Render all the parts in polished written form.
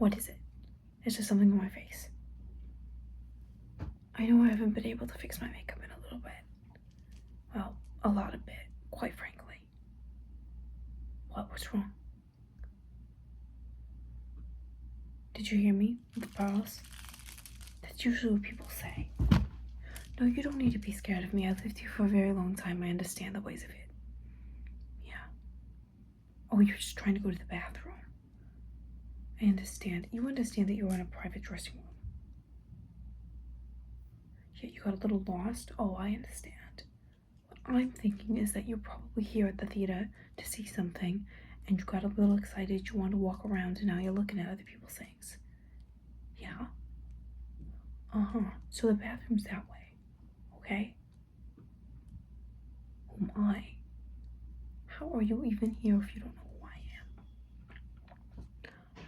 What is it? It's just something on my face. I know I haven't been able to fix my makeup in a little bit. Well, a lot of bit, quite frankly. What's wrong? Did you hear me? The pearls? That's usually what people say. No, you don't need to be scared of me. I've lived here for a very long time. I understand the ways of it. Yeah. Oh, you're just trying to go to the bathroom. I understand. You understand that you're in a private dressing room. Yeah, you got a little lost? Oh, I understand. What I'm thinking is that you're probably here at the theater to see something, and you got a little excited, you wanted to walk around, and now you're looking at other people's things. Yeah? So the bathroom's that way, okay? Oh my. How are you even here if you don't know who I am?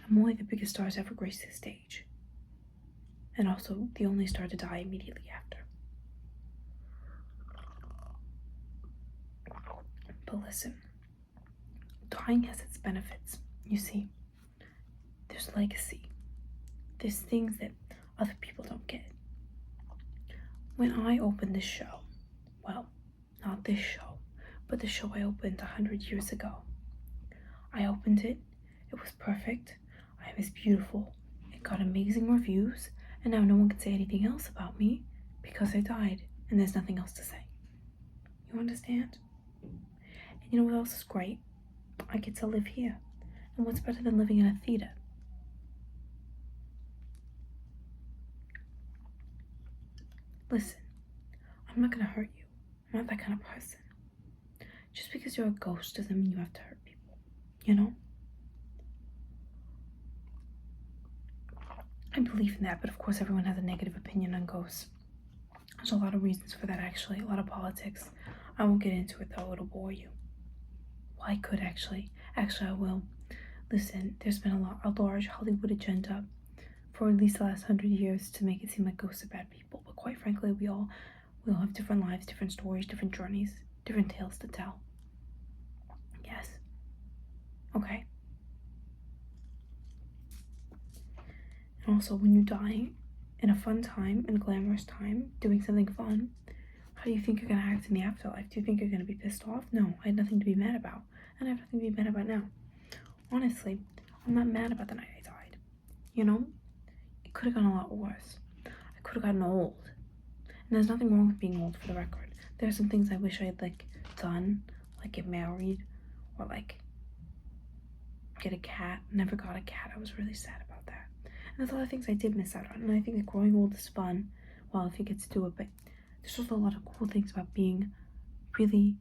I'm only the biggest star to ever grace this stage. And also the only star to die immediately after. But listen, dying has its benefits. You see, there's legacy. There's things that other people don't get. When I opened this show, well, not this show, but the show I opened 100 years ago. I opened it, it was perfect, I was beautiful, it got amazing reviews, and now no one can say anything else about me because I died and there's nothing else to say. You understand? And you know what else is great? I get to live here. And what's better than living in a theater? Listen, I'm not gonna hurt you. I'm not that kind of person. Just because you're a ghost doesn't mean you have to hurt people, you know? I believe in that, but of course everyone has a negative opinion on ghosts. There's a lot of reasons for that, actually, a lot of politics. I won't get into it though, it'll bore you. Well, I could actually. Actually, I will. Listen, there's been a large Hollywood agenda for at least the last 100 years to make it seem like ghosts are bad people. But quite frankly, we all have different lives, different stories, different journeys, different tales to tell. Yes. Okay. And also, when you die in a fun time, in a glamorous time, doing something fun, how do you think you're gonna act in the afterlife? Do you think you're gonna be pissed off? No, I had nothing to be mad about. And I have nothing to be mad about now. Honestly, I'm not mad about the night I died. You know? It could have gone a lot worse. I could have gotten old. And there's nothing wrong with being old, for the record. There are some things I wish I had, done, like get married, or, get a cat. Never got a cat. I was really sad about that. And there's a lot of things I did miss out on, and I think that growing old is fun, well, if you get to do it, but there's also a lot of cool things about being really,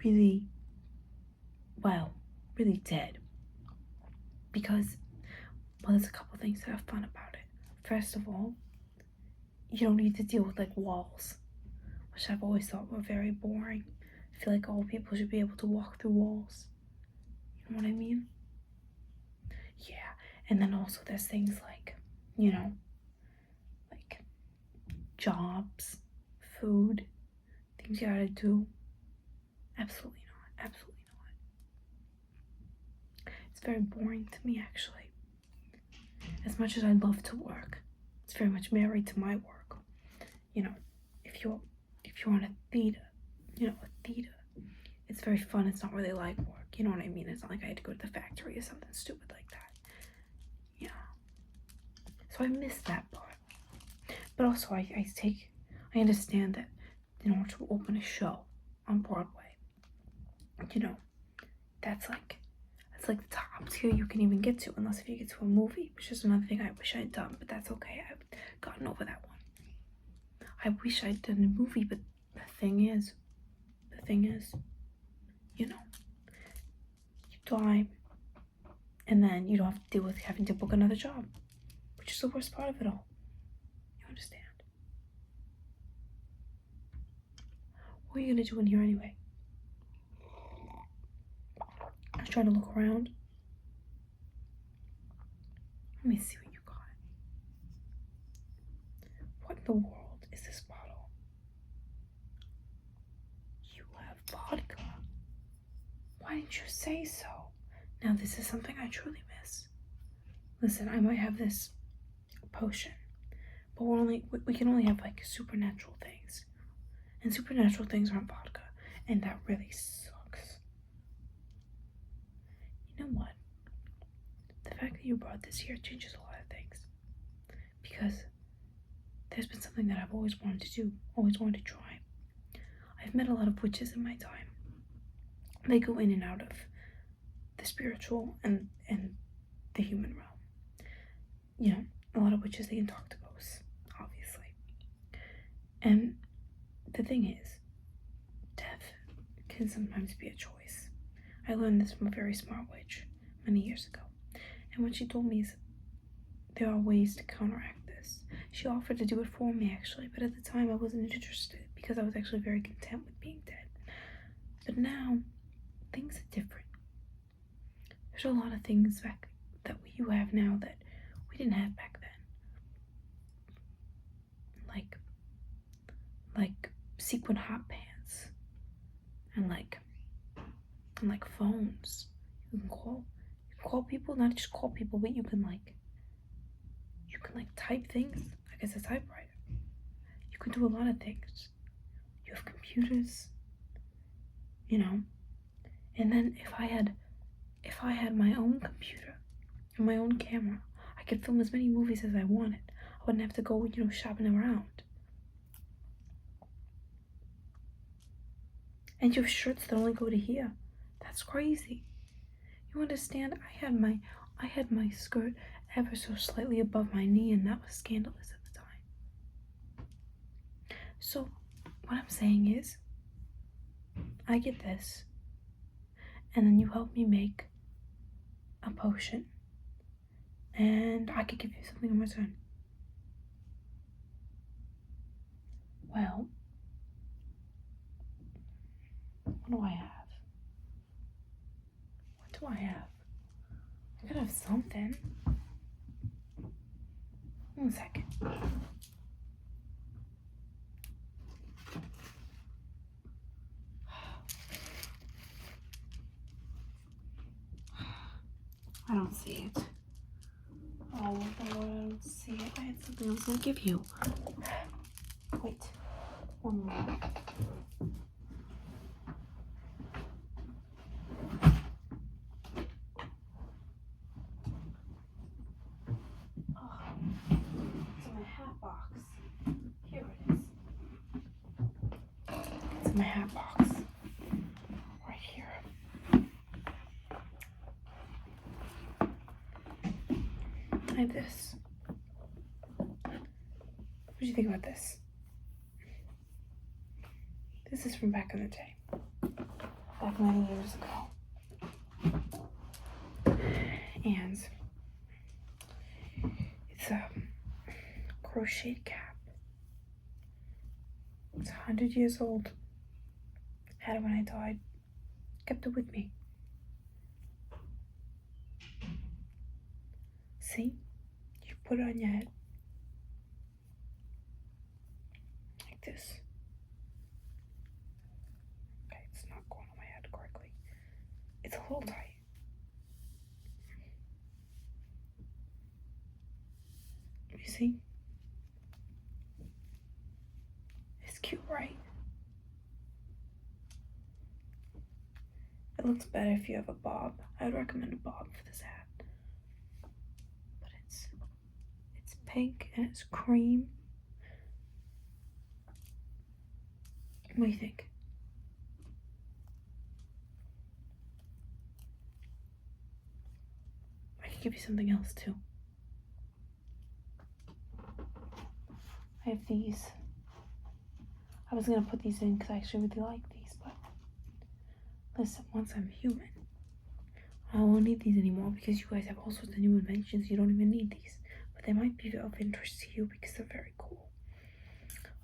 really, really dead. Because, well, there's a couple things that are fun about it. First of all, you don't need to deal with, walls, which I've always thought were very boring. I feel like all people should be able to walk through walls. You know what I mean? Yeah, and then also there's things like, jobs, food, things you gotta do. Absolutely not. Absolutely not. It's very boring to me, actually. As much as I love to work, it's very much married to my work. If you're on a theater, it's very fun. It's not really like work. You know what I mean? It's not like I had to go to the factory or something stupid like that. Yeah. So I miss that part. But also I understand that in order to open a show on Broadway, that's like the top tier you can even get to, unless if you get to a movie, which is another thing I wish I'd done, but that's okay. I've gotten over that one. I wish I'd done a movie, but the thing is, you die, and then you don't have to deal with having to book another job, which is the worst part of it all. You understand? What are you gonna do in here anyway? I was trying to look around. Let me see what you got. What in the world is this bottle? You have vodka. Why didn't you say so? Now this is something I truly miss. Listen, I might have this potion, but we can only have like supernatural things. And supernatural things aren't vodka. And that really sucks. You know what? The fact that you brought this here changes a lot of things. Because there's been something that I've always wanted to do, always wanted to try. I've met a lot of witches in my time. They go in and out of the spiritual and the human realm. You know, a lot of witches, they can talk to ghosts, obviously. And the thing is, death can sometimes be a choice. I learned this from a very smart witch many years ago. And what she told me is there are ways to counteract this. She offered to do it for me, actually, but at the time I wasn't interested because I was actually very content with being dead. But now, things are different. There's a lot of things that you have now that we didn't have back then. Like sequin hot pants and like phones. You can call people, not just call people, but you can type things like it's a typewriter. You can do a lot of things. You have computers, you know. And then if I had my own computer and my own camera, I could film as many movies as I wanted. I wouldn't have to go, shopping around. And you have shirts that only go to here. That's crazy. You understand? I had my skirt ever so slightly above my knee, and that was scandalous at the time. So, what I'm saying is, I get this, and then you help me make a potion, and I could give you something in return. Well, what do I have? What do I have? I gotta have something. 1 second. I don't see it. Oh Lord, I don't see it. I had something else to give you. Wait. One more. It's in my hat box. Here it is. It's in my hat box. Right here. I have this. What do you think about this? This is from back in the day. Back many years ago. And it's a crocheted cap. It's 100 years old. Had it when I died. Kept it with me. See? You put it on your head. Like this. Okay, it's not going on my head correctly. It's a little tight. You see? It's cute, right? It looks better if you have a bob. I would recommend a bob for this hat. But it's pink and it's cream. What do you think? I could give you something else too. I have these. I was gonna put these in because I actually really like these, but listen, once I'm human, I won't need these anymore because you guys have all sorts of new inventions. You don't even need these, but they might be of interest to you because they're very cool.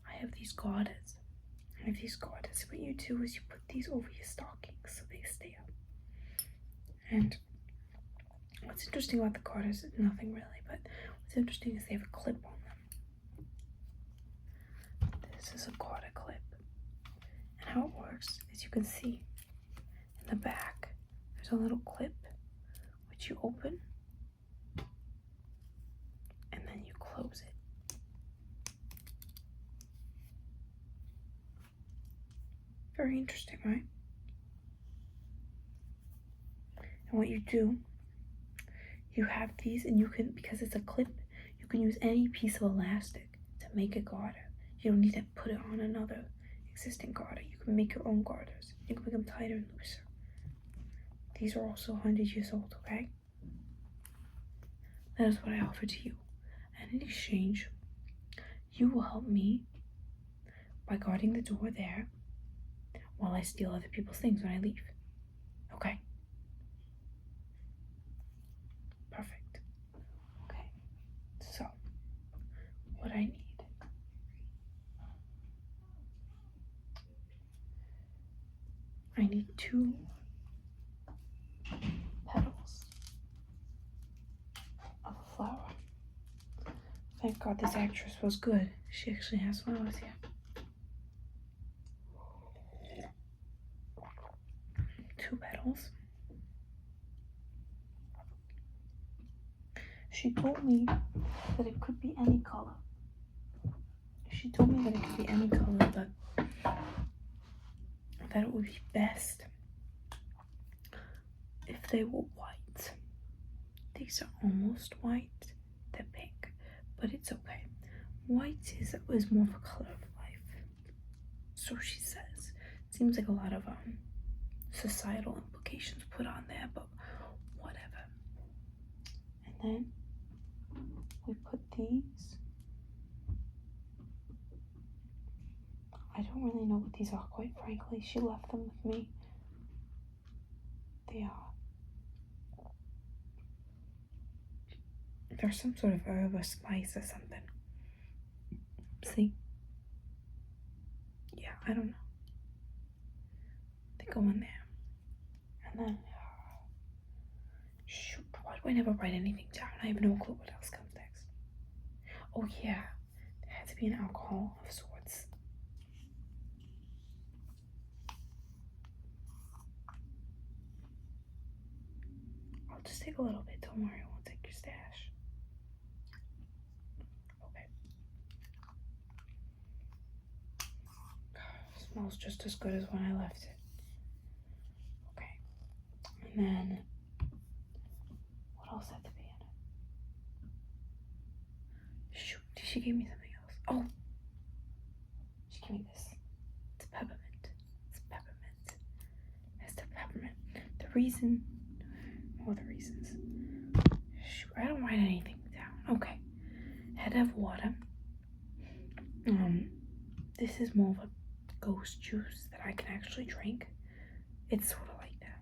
I have these garters. What you do is you put these over your stockings so they stay up. And what's interesting about the garters is nothing really, but what's interesting is they have a clip on them. This is a garter clip. And how it works is you can see in the back there's a little clip which you open close it. Very interesting, right? And what you do, you have these, and you can, because it's a clip, you can use any piece of elastic to make a garter. You don't need to put it on another existing garter. You can make your own garters. You can make them tighter and looser. These are also 100 years old, okay? That is what I offer to you. And in exchange, you will help me by guarding the door there while I steal other people's things when I leave. Okay? Perfect. Okay. So, what I need. I need 2 petals of a flower. Thank God this actress was good. She actually has flowers here. 2 petals. She told me that it could be any color. She told me that it could be any color, but that it would be best if they were white. These are almost white. They're pink, but it's okay. White is more of a color of life. So she says. Seems like a lot of societal implications put on there, but whatever. And then we put these. I don't really know what these are, quite frankly. She left them with me. They're some sort of herb or spice or something. See? Yeah, I don't know. They go in there. And then, shoot, why do I never write anything down? I have no clue what else comes next. Oh yeah, there had to be an alcohol of sorts. I'll just take a little bit, don't worry, I won't take your stash. Okay. Smells just as good as when I left it. Okay. And then, what else had to be in it? Shoot, she gave me something else. Oh! She gave me this. It's peppermint. It's peppermint. It's the peppermint. The reasons. Shoot, I don't write anything down. Okay. Had to have water. This is more of a ghost juice that I can actually drink. It's sort of like that.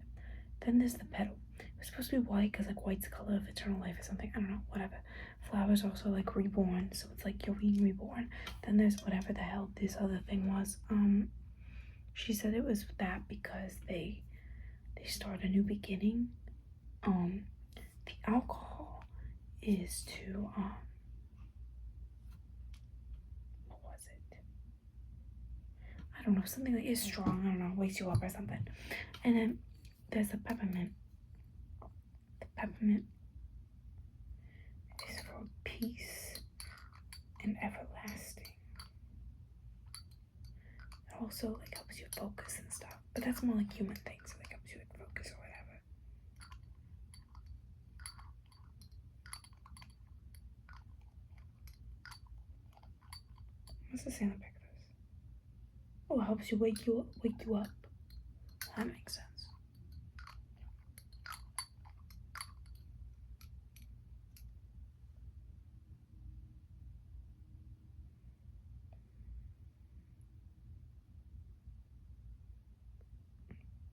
Then there's the petal. It's supposed to be white because like white's the color of eternal life or something. I don't know, whatever. Flowers also like reborn, so it's like you're being reborn. Then there's whatever the hell this other thing was. She said it was that because they start a new beginning. The alcohol is to what was it? I don't know, something like is strong, I don't know, wakes you up or something. And then there's the peppermint. The peppermint is for peace and everlasting. It also like helps you focus and stuff. But that's more like human things, so like helps you like focus or whatever. What's the say on the back of this? Oh, it helps you wake you up. That makes sense.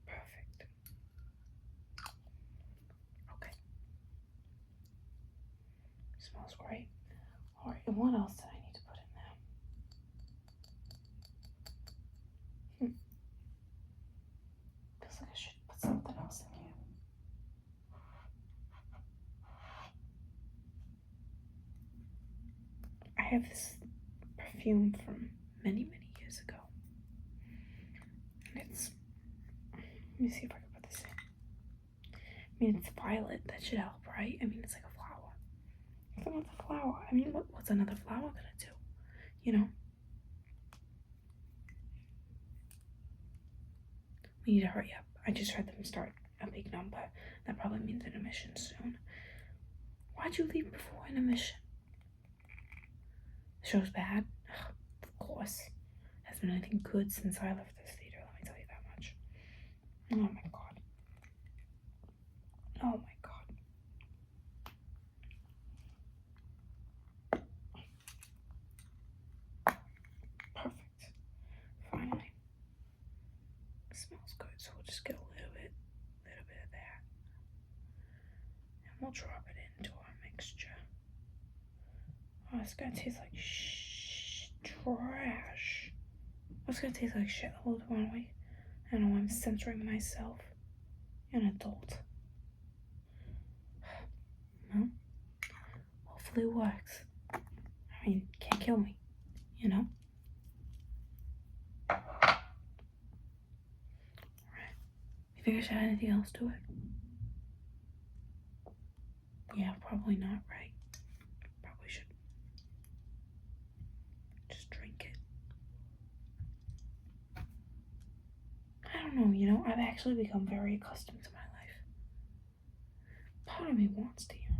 Perfect. Okay. Smells great. Alright, and what else did I need to put in there? Feels like I should put something else in here. I have this perfume from many years ago. And it's, let me see if I can put this in. I mean, it's violet, that should help, right? I mean, it's like a flower. another flower? I mean, what's another flower gonna do? You know? We need to hurry up. I just heard them start a big number. That probably means intermission soon. Why'd you leave before intermission? The show's bad? Ugh, of course. Hasn't been anything good since I left this theater, let me tell you that much. Oh my god. Oh my god. Perfect. Finally. It smells good, so we'll just get a little bit of that. And we'll drop it into our mixture. Oh, it's gonna taste like trash. It's gonna taste like shit the whole time. I don't know, I'm censoring myself. An adult. Well, hopefully it works. I mean, can't kill me, you know? Alright. You think I should add anything else to it? Yeah, probably not, right? Probably should just drink it. I don't know, you know, I've actually become very accustomed to my life. Part of me wants to, you know,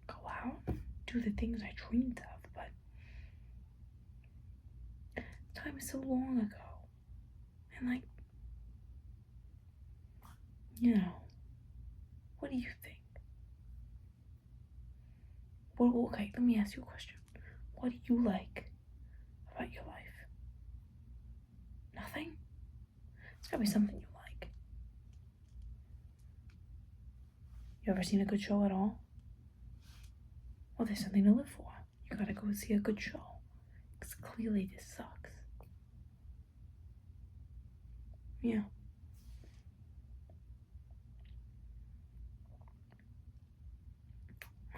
go out and do the things I dreamed of, but time is so long ago. And like, you know, what do you think? Well, okay, let me ask you a question. What do you like about your life? Nothing? It's gotta be something you like. You ever seen a good show at all? Well, there's something to live for. You gotta go see a good show. Because clearly this sucks. Yeah.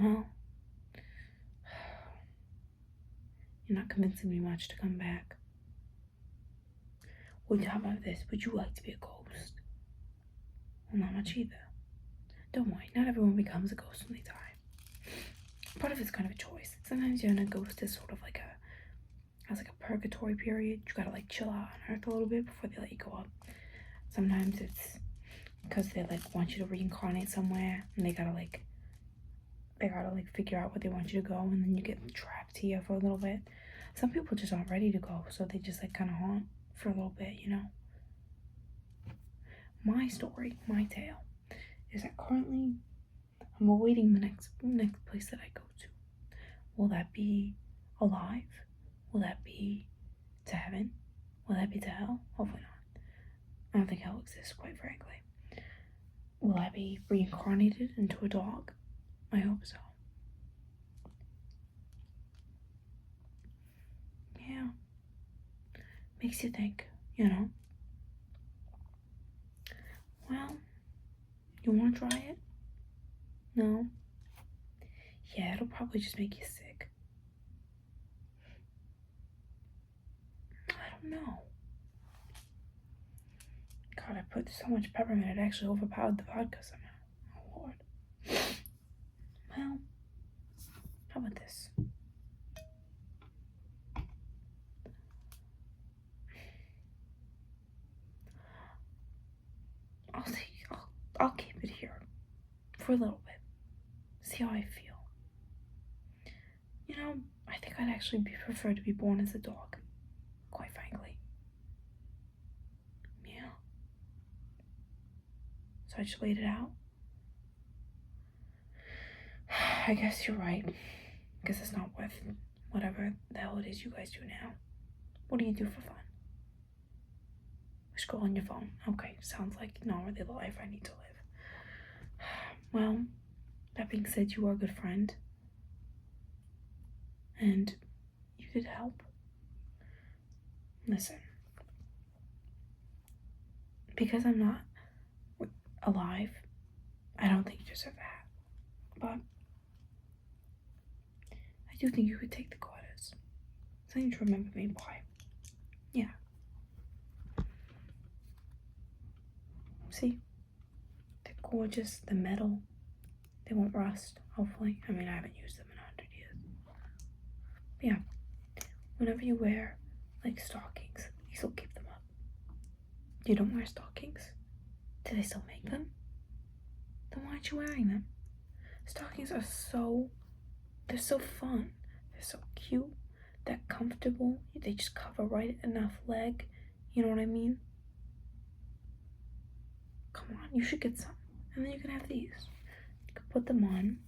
Well, you're not convincing me much to come back. Well, how about this? Would you like to be a ghost? Well, not much either. Don't worry, not everyone becomes a ghost when they die. Part of it's kind of a choice. Sometimes you're in a ghost is sort of like has like a purgatory period. You gotta like chill out on Earth a little bit before they let you go up. Sometimes it's because they like want you to reincarnate somewhere and they gotta figure out where they want you to go, and then you get trapped here for a little bit. Some people just aren't ready to go, so they just like kind of haunt for a little bit, you know. My story, my tale, is that currently I'm awaiting the next place that I go to. Will that be alive? Will that be to heaven? Will that be to hell? Hopefully not. I don't think hell exists, quite frankly. Will I be reincarnated into a dog? I hope so. Yeah. Makes you think, you know. Well, you want to try it? No? Yeah, it'll probably just make you sick. I don't know. God, I put so much peppermint, it actually overpowered the vodka somehow. Oh, Lord. Well, how about this? I'll keep it here for a little bit. See how I feel. You know, I think I'd actually prefer to be born as a dog, quite frankly. Yeah. So I just wait it out. I guess you're right. Because it's not worth whatever the hell it is you guys do now. What do you do for fun? Scroll on your phone. Okay, sounds like not really the life I need to live. Well, that being said, you are a good friend. And you did help. Listen. Because I'm not alive, I don't think you deserve that. But I do think you could take the quarters. Something to remember me by. Yeah. See? They're gorgeous. The metal. They won't rust, hopefully. I mean, I haven't used them in 100 years. But yeah, whenever you wear, like, stockings, these will keep them up. You don't wear stockings? Do they still make them? Then why aren't you wearing them? Stockings are they're so fun. They're so cute. They're comfortable. They just cover right enough leg. You know what I mean? Come on, you should get some. And then you can have these. You can put them on.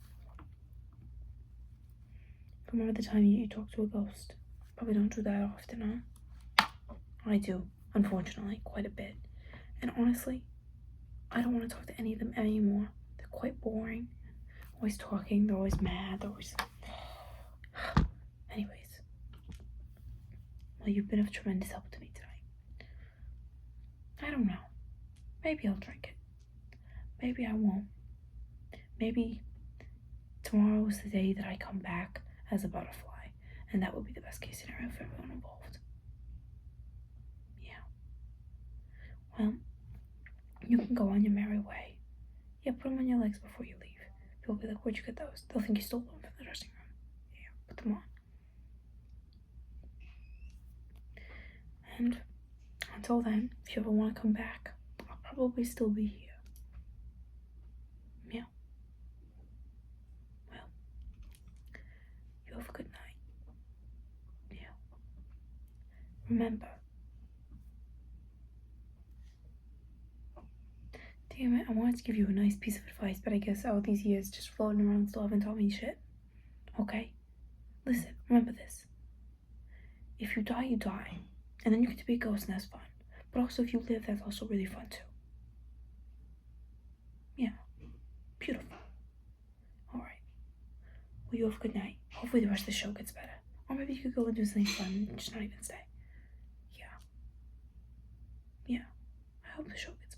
Remember the time you talked to a ghost? Probably don't do that often, huh? I do, unfortunately, quite a bit. And honestly, I don't want to talk to any of them anymore. They're quite boring. Always talking, they're always mad, they're always... Anyways. Well, you've been of tremendous help to me tonight. I don't know. Maybe I'll drink it. Maybe I won't. Maybe tomorrow is the day that I come back as a butterfly, and that would be the best case scenario for everyone involved. Yeah. Well, you can go on your merry way. Yeah, put them on your legs before you leave. People will be like, where'd you get those? They'll think you stole them from the dressing room. Yeah, put them on. And until then, if you ever want to come back, I'll probably still be here. Yeah. Well, you have a good night. Yeah. Remember. Damn it, I wanted to give you a nice piece of advice, but I guess all these years just floating around still haven't taught me shit. Okay? Listen, remember this. If you die, you die. And then you get to be a ghost and that's fun. But also if you live, that's also really fun too. Yeah. Beautiful. Alright. Well, you have a good night. Hopefully the rest of the show gets better. Or maybe you could go and do something fun and just not even stay. Yeah. Yeah. I hope the show gets better.